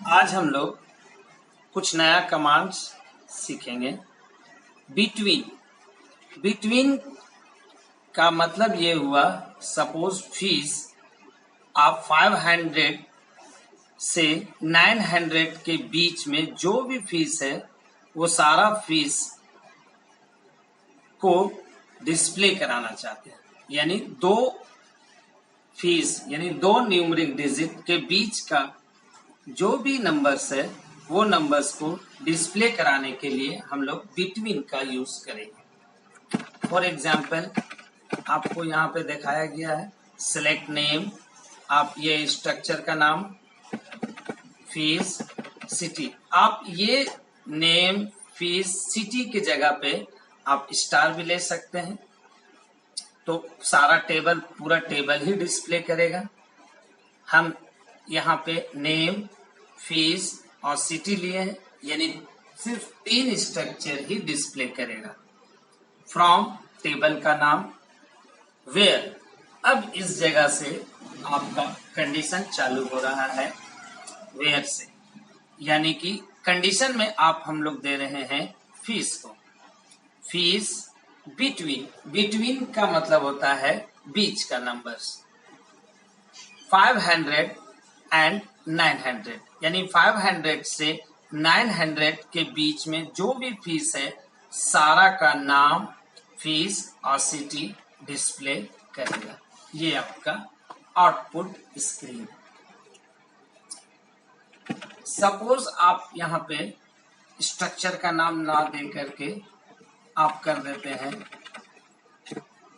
आज हम लोग कुछ नया कमांड्स सीखेंगे। बिटवीन का मतलब ये हुआ, सपोज फीस आप 500 से 900 के बीच में जो भी फीस है वो सारा फीस को डिस्प्ले कराना चाहते हैं। यानी दो फीस यानी दो न्यूमरिक डिजिट के बीच का जो भी नंबर्स है वो नंबर्स को डिस्प्ले कराने के लिए हम लोग बिटवीन का यूज करेंगे। फॉर एग्जाम्पल आपको यहाँ पे दिखाया गया है सिलेक्ट नेम, आप ये स्ट्रक्चर का नाम फीस सिटी, आप ये नेम फीस सिटी के जगह पे आप स्टार भी ले सकते हैं, तो सारा टेबल पूरा टेबल ही डिस्प्ले करेगा। हम यहाँ पे नेम फीस और सिटी लिए हैं, यानी सिर्फ 3 स्ट्रक्चर ही डिस्प्ले करेगा। फ्रॉम टेबल का नाम, वेयर, अब इस जगह से आपका कंडीशन चालू हो रहा है वेयर से, यानी कि कंडीशन में आप हम लोग दे रहे हैं फीस को। फीस बिटवीन का मतलब होता है बीच का नंबर्स, 500 एंड 900, यानी 500 से 900 के बीच में जो भी फीस है सारा का नाम फीस और सिटी डिस्प्ले करेगा। ये आपका आउटपुट स्क्रीन। सपोज आप यहाँ पे स्ट्रक्चर का नाम ना दे करके आप कर देते हैं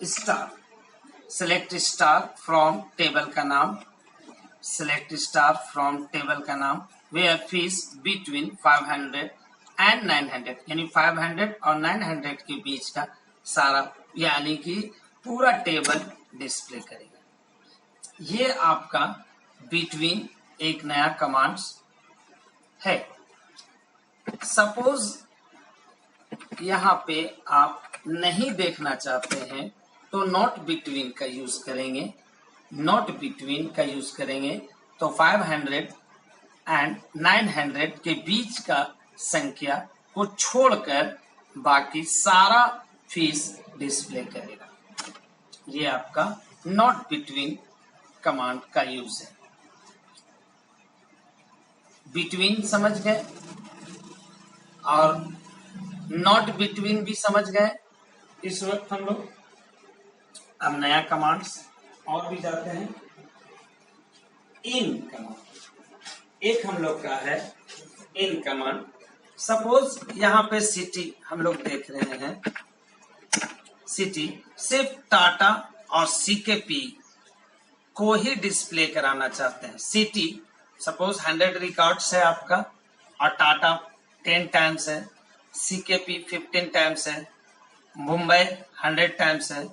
star, select star from table का नाम, सेलेक्ट स्टार फ्रॉम टेबल का नाम, वेयर फीस बिटवीन 500 एंड 900, यानी 500 और 900 के बीच का सारा, यानी कि पूरा टेबल डिस्प्ले करेगा। ये आपका बिटवीन एक नया कमांड्स है। सपोज यहाँ पे आप नहीं देखना चाहते हैं तो नॉट बिटवीन का यूज करेंगे। नॉट बिटवीन का यूज करेंगे तो 500 एंड 900 के बीच का संख्या को छोड़कर बाकी सारा फीस डिस्प्ले करेगा। ये आपका नॉट बिटवीन कमांड का यूज है। बिटवीन समझ गए और नॉट बिटवीन भी समझ गए। इस वक्त हम लोग अब नया कमांड्स और भी जाते हैं। इन कमांड एक हम लोग का है इन कमांड। सपोज यहाँ पे सिटी हम लोग देख रहे हैं, सिटी सिर्फ टाटा और सीकेपी को ही डिस्प्ले कराना चाहते हैं। सिटी सपोज 100 रिकॉर्ड्स है आपका और टाटा 10 टाइम्स है, सीकेपी 15 टाइम्स है, मुंबई 100 टाइम्स है,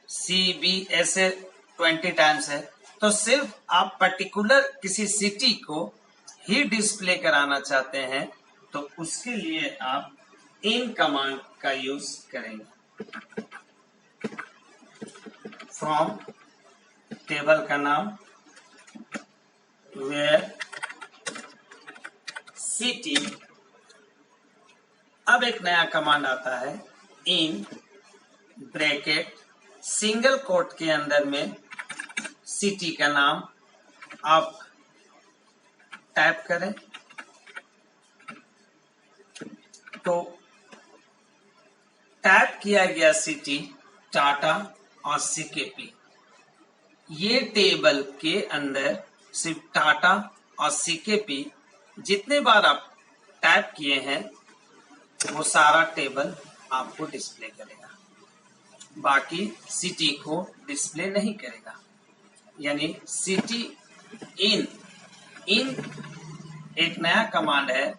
CBSA 20 टाइम्स है, तो सिर्फ आप पर्टिकुलर किसी सिटी को ही डिस्प्ले कराना चाहते हैं तो उसके लिए आप इन कमांड का यूज करेंगे। फ्रॉम टेबल का नाम, वेयर सिटी, अब एक नया कमांड आता है इन ब्रैकेट सिंगल कोट के अंदर में सिटी का नाम आप टाइप करें तो टाइप किया गया सिटी टाटा और सीकेपी, ये टेबल के अंदर सिर्फ टाटा और सीकेपी जितने बार आप टाइप किए हैं वो सारा टेबल आपको डिस्प्ले करेगा, बाकी सिटी को डिस्प्ले नहीं करेगा। यानी सिटी इन एक नया कमांड है।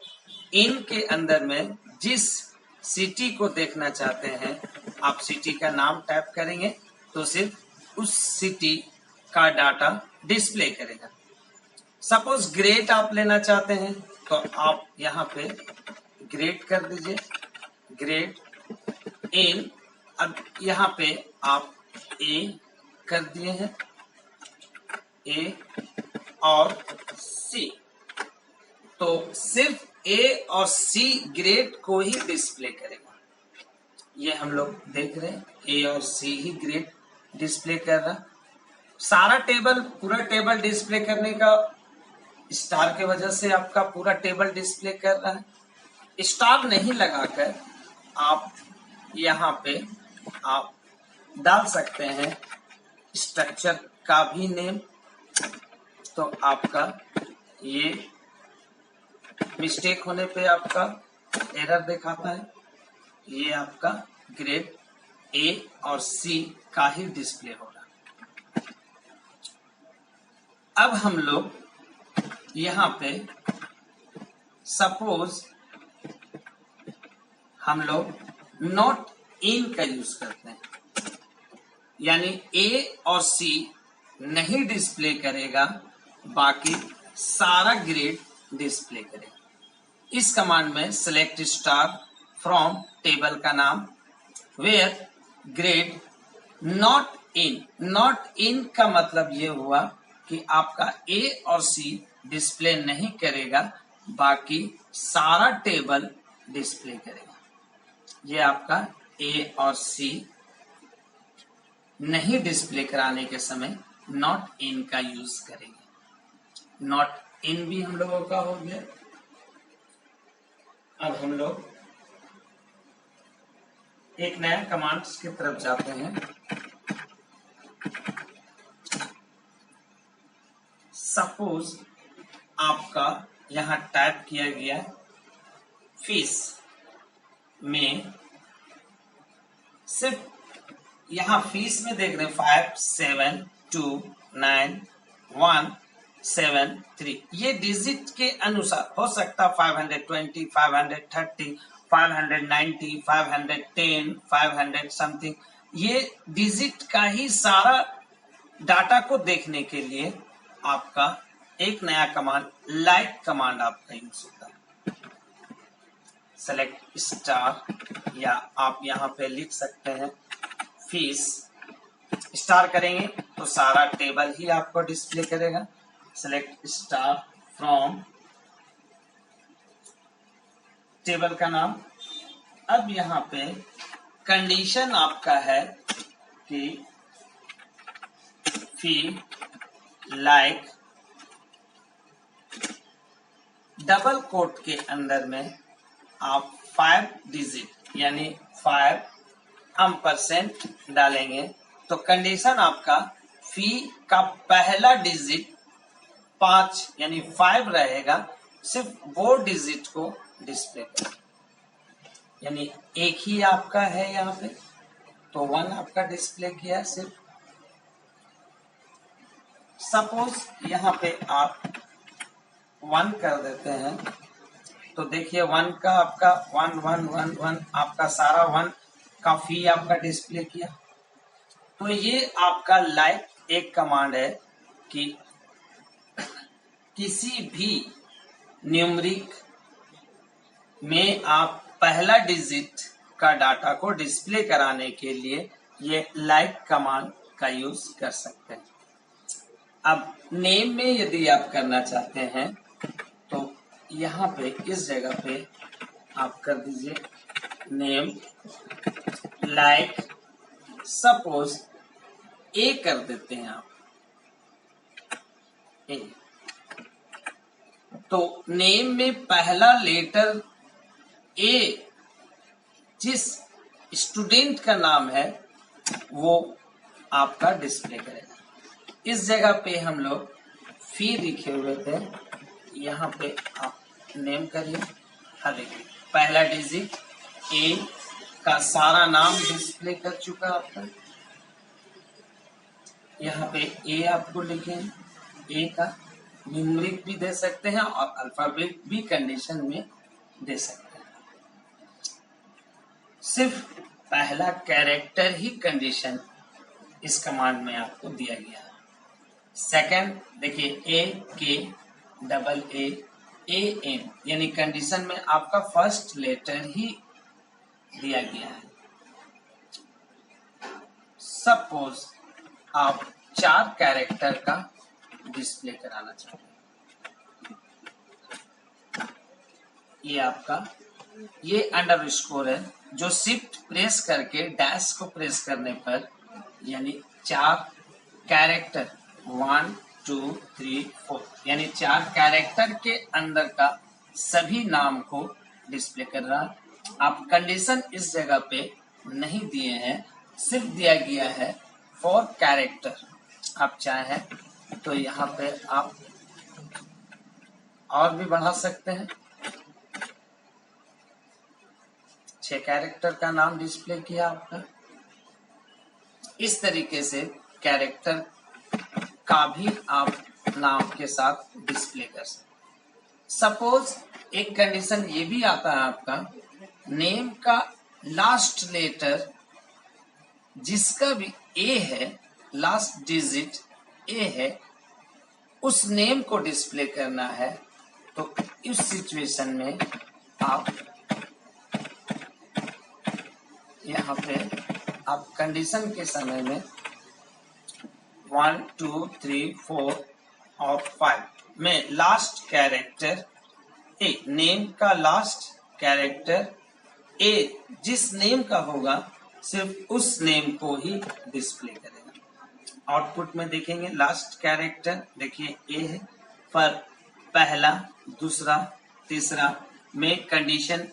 इन के अंदर में जिस सिटी को देखना चाहते हैं आप सिटी का नाम टाइप करेंगे तो सिर्फ उस सिटी का डाटा डिस्प्ले करेगा। सपोज ग्रेड आप लेना चाहते हैं तो आप यहाँ पे ग्रेड कर दीजिए, ग्रेड इन, अब यहाँ पे आप ए कर दिए हैं, ए और सी, तो सिर्फ ए और सी ग्रेड को ही डिस्प्ले करेगा। ये हम लोग देख रहे हैं, ए और सी ही ग्रेड डिस्प्ले कर रहा। सारा टेबल, पूरा टेबल डिस्प्ले करने का स्टार के वजह से आपका पूरा टेबल डिस्प्ले कर रहा है। स्टार नहीं लगाकर आप यहाँ पे आप डाल सकते हैं स्ट्रक्चर का भी नेम, तो आपका ये मिस्टेक होने पे आपका एरर दिखाता है। ये आपका ग्रेड ए और सी का ही डिस्प्ले होगा। अब हम लोग यहाँ पे सपोज हम लोग नॉट इन का यूज करते हैं, यानी ए और सी नहीं डिस्प्ले करेगा, बाकी सारा ग्रेड डिस्प्ले करेगा। इस कमांड में सेलेक्ट स्टार फ्रॉम टेबल का नाम वेयर ग्रेड नॉट इन का मतलब ये हुआ कि आपका ए और सी डिस्प्ले नहीं करेगा, बाकी सारा टेबल डिस्प्ले करेगा। ये आपका ए और सी नहीं डिस्प्ले कराने के समय नॉट इन का यूज करेंगे। नॉट इन भी हम लोगों का हो गया। अब हम लोग एक नया कमांड्स की तरफ जाते हैं। सपोज आपका यहां टाइप किया गया फीस में, सिर्फ यहाँ फीस में देख रहे 572917 ये डिजिट के अनुसार हो सकता 520, 530, 590, 510, 500 समथिंग। ये डिजिट का ही सारा डाटा को देखने के लिए आपका एक नया कमांड लाइक कमांड आपका यूज होता है। सेलेक्ट स्टार, या आप यहाँ पे लिख सकते हैं फीस। स्टार करेंगे तो सारा टेबल ही आपको डिस्प्ले करेगा। सेलेक्ट स्टार फ्रॉम टेबल का नाम। अब यहाँ पे कंडीशन आपका है कि फी लाइक डबल कोट के अंदर में आप 5 डिजिट यानी 5% डालेंगे, तो कंडीशन आपका फी का पहला डिजिट 5 यानी 5 रहेगा, सिर्फ वो डिजिट को डिस्प्ले करेगा। यानी एक ही आपका है यहाँ पे, तो 1 आपका डिस्प्ले किया सिर्फ। सपोज यहाँ पे आप 1 कर देते हैं, तो देखिए 1 का आपका 1 आपका सारा 1 का फी आपका डिस्प्ले किया। तो ये आपका लाइक एक कमांड है कि किसी भी न्यूमरिक में आप पहला डिजिट का डाटा को डिस्प्ले कराने के लिए ये लाइक कमांड का यूज कर सकते हैं। अब नेम में यदि आप करना चाहते हैं तो यहाँ पे इस जगह पे आप कर दीजिए नेम लाइक, सपोज ए कर देते हैं आप ए। तो नेम में पहला लेटर ए जिस स्टूडेंट का नाम है वो आपका डिस्प्ले करेगा। इस जगह पे हम लोग फी लिखे हुए थे, यहाँ पे आप नेम करिए। हाँ देखिए पहला डिजिट ए का सारा नाम डिस्प्ले कर चुका आपका। यहाँ पे ए आपको लिखे, ए का न्यूमरिक भी दे सकते हैं और अल्फाबेट भी कंडीशन में दे सकते हैं। सिर्फ पहला कैरेक्टर ही कंडीशन इस कमांड में आपको दिया गया है। सेकंड देखिए ए के डबल ए एन, यानी कंडीशन में आपका फर्स्ट लेटर ही दिया गया है। सपोज आप 4 कैरेक्टर का डिस्प्ले कराना चाहते हैं, ये आपका ये अंडरस्कोर है जो शिफ्ट प्रेस करके डैश को प्रेस करने पर यानी 4 कैरेक्टर 1 2 3 4 यानी 4 कैरेक्टर के अंदर का सभी नाम को डिस्प्ले कर रहा है। आप कंडीशन इस जगह पे नहीं दिए हैं, सिर्फ दिया गया है फॉर कैरेक्टर। आप चाहें तो यहाँ पे आप और भी बढ़ा सकते हैं। 6 कैरेक्टर का नाम डिस्प्ले किया आपका। इस तरीके से कैरेक्टर का भी आप नाम के साथ डिस्प्ले कर सकते। सपोज एक कंडीशन ये भी आता है आपका, नेम का लास्ट लेटर जिसका भी ए है, लास्ट डिजिट ए है, उस नेम को डिस्प्ले करना है। तो इस सिचुएशन में आप यहाँ पे आप कंडीशन के समय में 1 2 3 4 और 5 में लास्ट कैरेक्टर ए, नेम का लास्ट कैरेक्टर ए जिस नेम का होगा सिर्फ उस नेम को ही डिस्प्ले करेगा। आउटपुट में देखेंगे लास्ट कैरेक्टर देखिए ए है, पर पहला दूसरा तीसरा में कंडीशन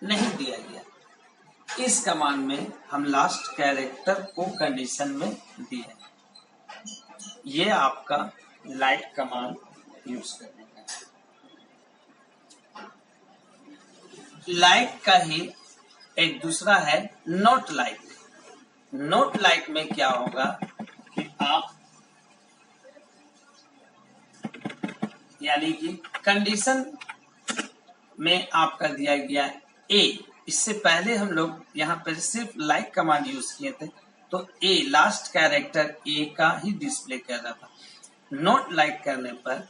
नहीं दिया गया। इस कमांड में हम लास्ट कैरेक्टर को कंडीशन में दिए। ये आपका लाइक कमांड यूज करने का। लाइक का ही एक दूसरा है नॉट लाइक। नॉट लाइक में क्या होगा कि आप यानी कि कंडीशन में आपका दिया गया ए, इससे पहले हम लोग यहाँ पर सिर्फ लाइक कमांड यूज किए थे, तो ए लास्ट कैरेक्टर ए का ही डिस्प्ले कर रहा था। नॉट लाइक करने पर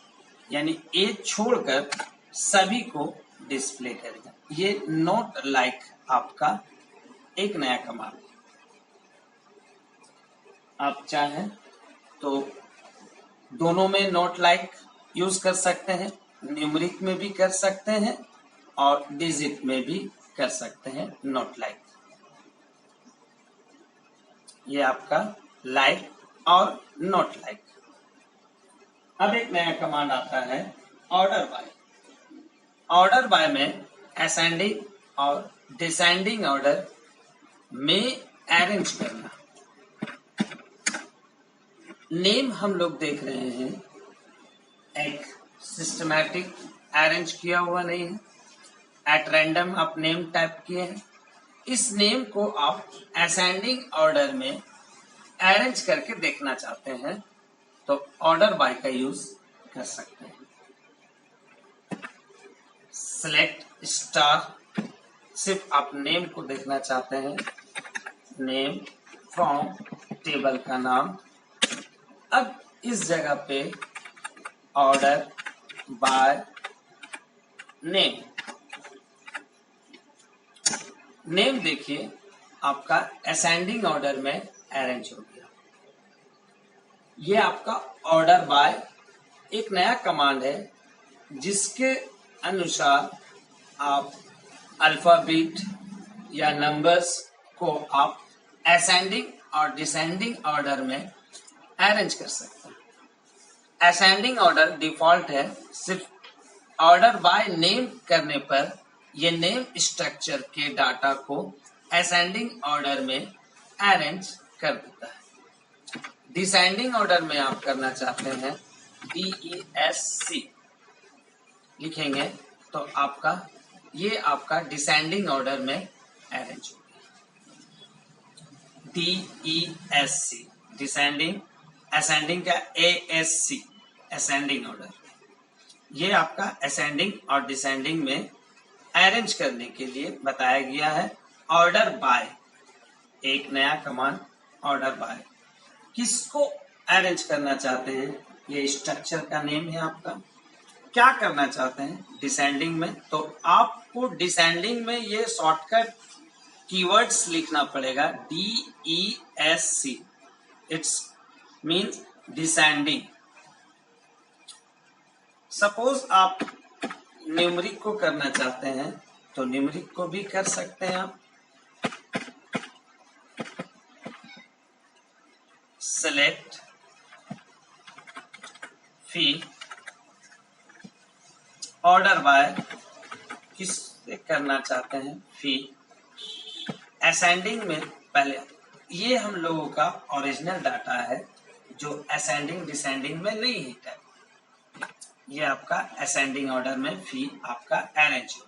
यानी ए छोड़कर सभी को डिस्प्ले करेगा। ये नॉट लाइक आपका एक नया कमांड। आप चाहें तो दोनों में नॉट लाइक यूज कर सकते हैं, न्यूमरिक में भी कर सकते हैं और डिजिट में भी कर सकते हैं नॉट लाइक। ये आपका लाइक और नॉट लाइक। अब एक नया कमांड आता है ऑर्डर बाय। ऑर्डर बाय में असेंडिंग और डिसेंडिंग ऑर्डर में अरेंज करना। नेम हम लोग देख रहे हैं एक सिस्टमैटिक अरेंज किया हुआ नहीं है, एट रैंडम आप नेम टाइप किए हैं। इस नेम को आप असेंडिंग ऑर्डर में अरेंज करके देखना चाहते हैं तो ऑर्डर बाय का यूज कर सकते हैं। सिलेक्ट स्टार, सिर्फ आप नेम को देखना चाहते हैं, नेम फ्रॉम टेबल का नाम। अब इस जगह पे ऑर्डर बाय नेम, नेम देखिए आपका असेंडिंग ऑर्डर में अरेंज हो गया। ये आपका ऑर्डर बाय एक नया कमांड है जिसके अनुसार आप अल्फाबेट या नंबर्स को आप असेंडिंग और डिसेंडिंग ऑर्डर में अरेंज कर सकते हैं। असेंडिंग ऑर्डर डिफॉल्ट है, सिर्फ ऑर्डर बाय नेम करने पर ये नेम स्ट्रक्चर के डाटा को असेंडिंग ऑर्डर में अरेंज कर देता है। डिसेंडिंग ऑर्डर में आप करना चाहते हैं DESC लिखेंगे तो आपका ये आपका डिसेंडिंग ऑर्डर में अरेंज होगा। DESC डिसेंडिंग, असेंडिंग का ASC असेंडिंग ऑर्डर। ये आपका असेंडिंग और डिसेंडिंग में अरेंज करने के लिए बताया गया है ऑर्डर बाय, एक नया कमांड ऑर्डर बाय। किसको अरेंज करना चाहते हैं, ये स्ट्रक्चर का नेम है आपका। क्या करना चाहते हैं डिसेंडिंग में, तो आपको डिसेंडिंग में ये शॉर्टकट कीवर्ड्स लिखना पड़ेगा DESC, it's means descending. Suppose आप न्यूमरिक को करना चाहते हैं तो न्यूमरिक को भी कर सकते हैं आप। सेलेक्ट फी ऑर्डर बाय, किससे करना चाहते हैं, फी। असेंडिंग में पहले ये हम लोगों का ओरिजिनल डाटा है जो असेंडिंग डिसेंडिंग में नहीं है। ये आपका असेंडिंग ऑर्डर में फी आपका अरेंज हो।